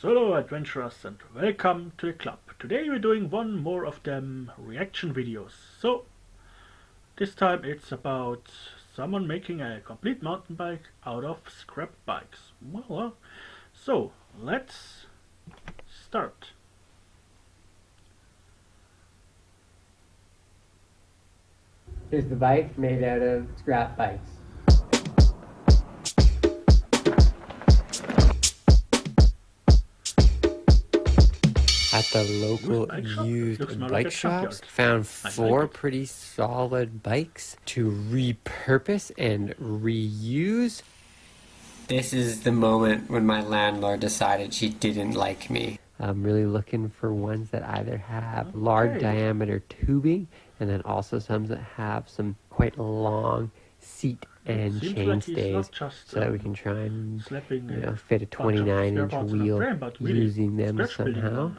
Hello adventurers and welcome to the club. Today we're doing one more of them reaction videos. So this time it's about someone making a complete mountain bike out of scrap bikes. So let's start. Here's the bike made out of scrap bikes. At the local used bike shops, found four pretty solid bikes to repurpose and reuse. This is the moment when my landlord decided she didn't like me. I'm really looking for ones that either have large diameter tubing and then also some that have some quite long seat and chainstays, so that we can try and fit a 29-inch wheel using them somehow.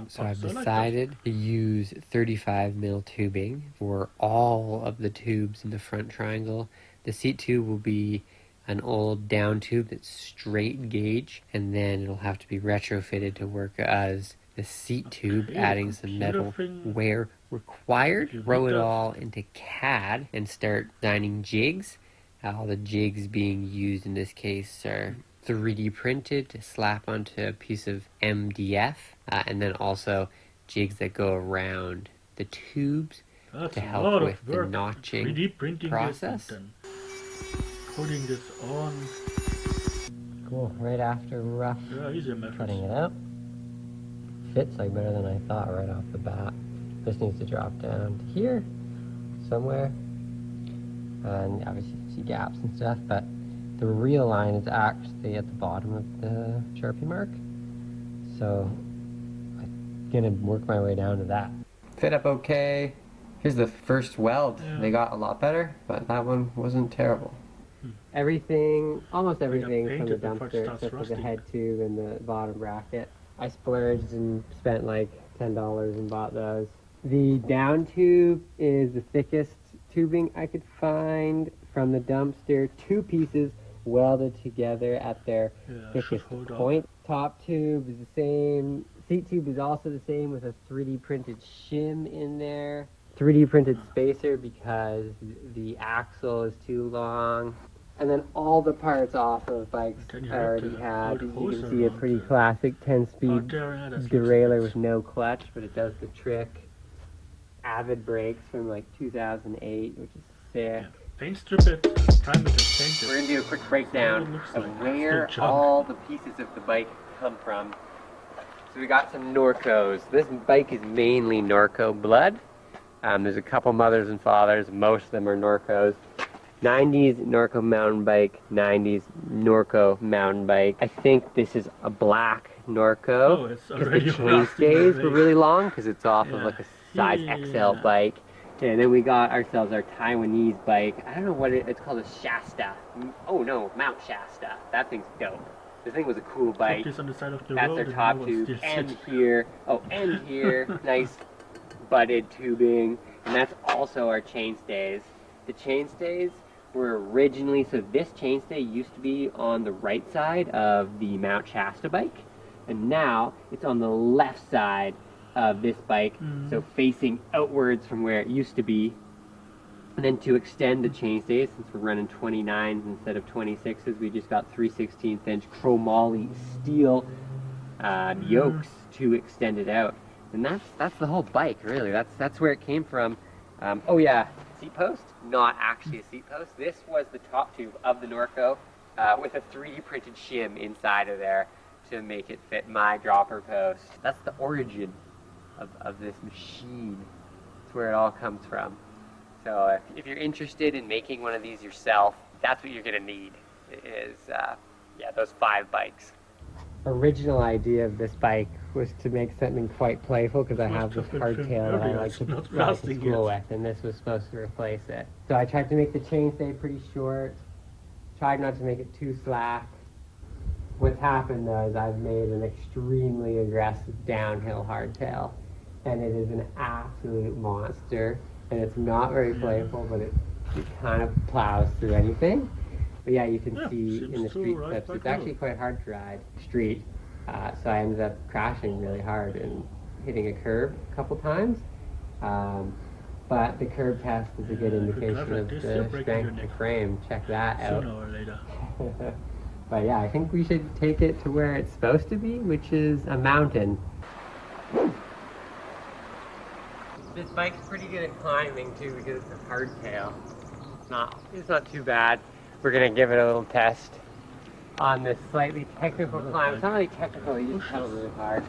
So I've decided to use 35mm tubing for all of the tubes in the front triangle. The seat tube will be an old down tube that's straight gauge, and then it'll have to be retrofitted to work as the seat tube, adding some metal where required. Throw it all into CAD and start designing jigs. All the jigs being used in this case are 3D printed to slap onto a piece of MDF, and then also jigs that go around the tubes to help with the notching process. Putting this on. Cool. Right after rough cutting it out. Fits like better than I thought right off the bat. This needs to drop down to here somewhere, and obviously you can see gaps and stuff, but the real line is actually at the bottom of the Sharpie mark, so I'm gonna work my way down to that. Fit up okay. Here's the first weld. They got a lot better, but that one wasn't terrible. Everything, almost everything from the dumpster, except for the head tube and the bottom bracket. I splurged and spent like $10 and bought those. The down tube is the thickest tubing I could find from the dumpster. 2 pieces welded together at their thickest point. Top tube is the same. Seat tube is also the same with a 3D printed shim in there. 3D printed spacer because the axle is too long. And then all the parts off of bikes I already had. You can see a pretty classic 10-speed derailleur with no clutch, but it does the trick. Avid brakes from like 2008, which is sick. Paint strip it, prime it and paint it. We're going to do a quick breakdown of where all the pieces of the bike come from. So we got some Norcos. This bike is mainly Norco blood. There's a couple mothers and fathers. Most of them are Norcos. 90s Norco mountain bike, 90s Norco mountain bike. I think this is a black Norco, because the chainstays were really long, because it's off of like a size XL bike. And then we got ourselves our Taiwanese bike. I don't know what it's called, a Shasta. Oh no, Mount Shasta. That thing's dope. This thing was a cool bike. On the side of the That's road our top tube. And here, and here, nice butted tubing. And that's also our chainstays. The chainstays were originally, so this chainstay used to be on the right side of the Mount Shasta bike, and now it's on the left side of this bike, so facing outwards from where it used to be. And then to extend the chainstay, since we're running 29s instead of 26s, we just got 3/16-inch chromoly steel yokes to extend it out. And that's the whole bike, really. That's where it came from. Oh yeah, seat post? Not actually a seat post. This was the top tube of the Norco with a 3D printed shim inside of there to make it fit my dropper post. That's the origin of this machine. That's where it all comes from. So if you're interested in making one of these yourself, that's what you're going to need, is those 5 bikes. Original idea of this bike was to make something quite playful, because I have this hardtail that I like to ride to school with, and this was supposed to replace it. So I tried to make the chainstay pretty short, tried not to make it too slack. What's happened though is I've made an extremely aggressive downhill hardtail, and it is an absolute monster, and it's not very playful, but it kind of plows through anything. But yeah, you can see in the street clips, it's actually quite hard to ride street. So I ended up crashing really hard and hitting a curb a couple times. But the curb test is a good if you drive indication like of this, you're the breaking strength your of the neck frame. Check that out. sooner or later. But yeah, I think we should take it to where it's supposed to be, which is a mountain. This bike's pretty good at climbing too because it's a hardtail. It's not too bad. We're gonna give it a little test on this slightly technical climb. It's not really technical, you just pedal really hard.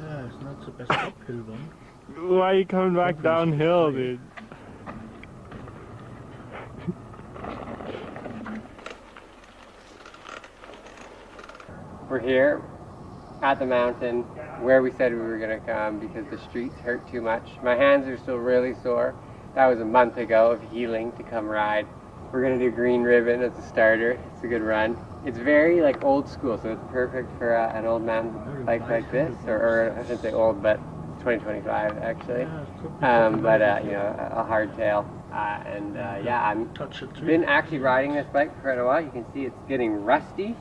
Yeah, it's not the best uphill one. Why are you coming back downhill, dude? We're here at the mountain where we said we were gonna come because the streets hurt too much. My hands are still really sore. That was a month ago of healing to come ride. We're gonna do green ribbon as a starter. It's a good run. It's very like old school, so it's perfect for an old mountain bike like this, or I shouldn't say old, but 2025 actually. Yeah, you know, a hardtail. Yeah, I've been actually riding this bike for quite a while. You can see it's getting rusty,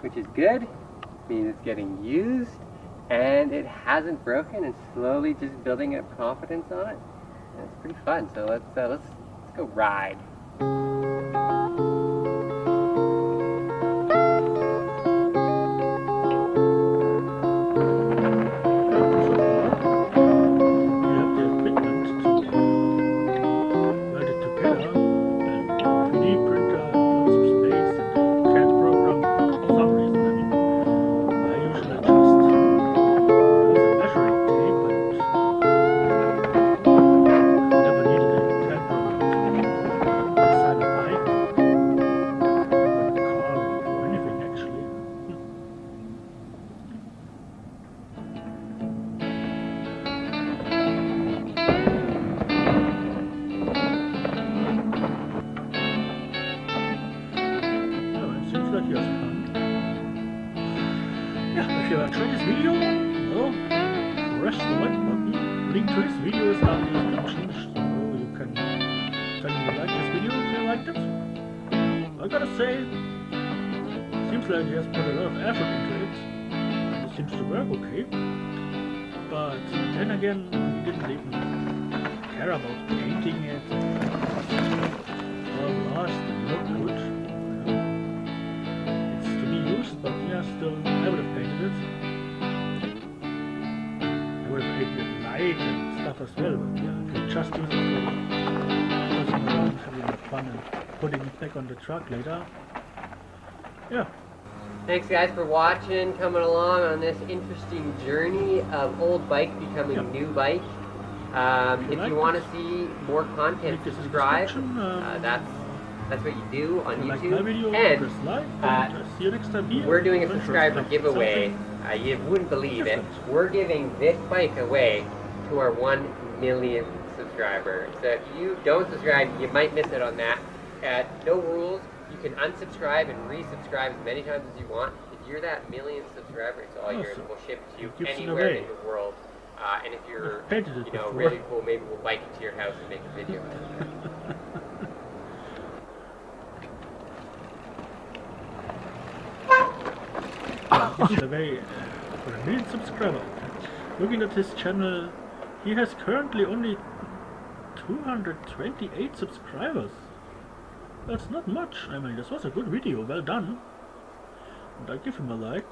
which is good. Means it's getting used, and it hasn't broken, and slowly just building up confidence on it. And it's pretty fun. So let's go ride. If you enjoyed this video, well, press the like button. Link to this video is down in the description, so you can tell me you like this video if you liked it. I gotta say, seems like he has put a lot of effort into it, and it seems to work okay. But then again, he didn't even care about painting it. Well, last it looked good. It's to be used, but yeah, still, I would have painted it. I would have painted it light and stuff as well, but yeah, if you just use it for cruising around, having fun and putting it back on the truck later, yeah. Thanks guys for watching, coming along on this interesting journey of old bike becoming new bike. If you want to see more content, subscribe. That's what you do on YouTube. And see you next time here. We're doing a subscriber giveaway. You wouldn't believe it. We're giving this bike away to our 1 millionth subscriber. So if you don't subscribe, you might miss it on that. No rules. You can unsubscribe and resubscribe as many times as you want. If you're that millionth subscriber, it's all yours. We'll ship it to you anywhere in the world. And if you're, really cool, maybe we'll bike it to your house and make a video out of it. Survey for a million subscriber. Looking at his channel, he has currently only 228 subscribers. That's not much. I mean, this was a good video, well done. And I give him a like.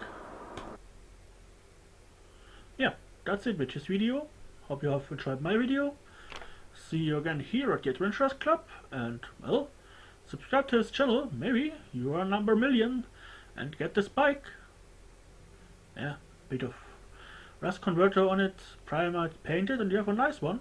Yeah, that's it with this video. Hope you have enjoyed my video. See you again here at the Adventurers Club. And, well, subscribe to his channel. Maybe you are number million and get this bike. Yeah, bit of rust converter on it, primer painted, and you have a nice one.